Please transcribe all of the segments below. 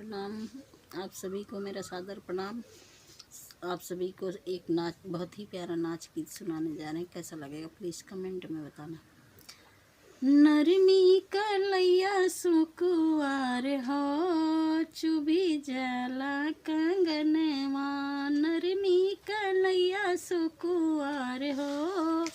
प्रणाम। आप सभी को मेरा सादर प्रणाम। आप सभी को एक नाच, बहुत ही प्यारा नाच गीत सुनाने जा रहे हैं। कैसा लगेगा प्लीज़ कमेंट में बताना। नरमी कलैया सुकुआर हो, चुभी जाला कंगनवा। नरमी कलैया सुकुआर हो,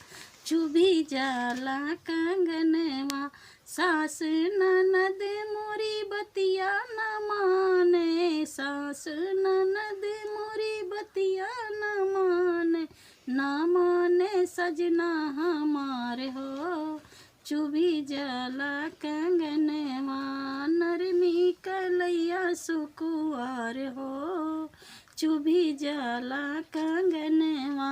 चुभी जाला कंगनवा। सास ननद मोरी बतिया न माने, सास ननद मोरी बतिया न माने, ना माने सजना हमारे हो, चुभी जाला कंगनवा। नरमी कलैया सुकुआर हो, चुभी जाला कंगनवा।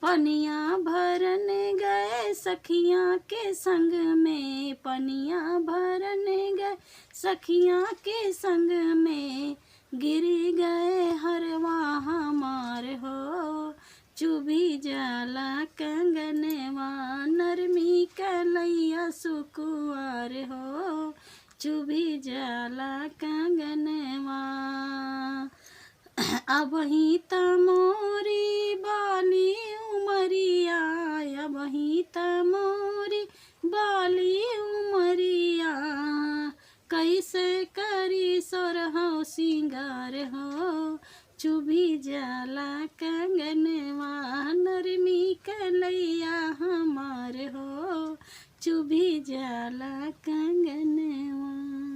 पनिया भरन गए सखियाँ के संग में, पनिया भरन गए सखियाँ के संग में, गिर गए हरवा हमार हो, चुभी जाला कंगनवा। नरमी कलैया सुकुआर हो, चुभी जाला कंगनवा। अब ही तमोरी बाली उमरिया, अब ही तमोरी बाली उमरिया, कैसे करी सोरहो सिंगार हो, चुभी जाला कंगनवा। नरमी कलैया हमार हो, चुभी जाला कंगनवा।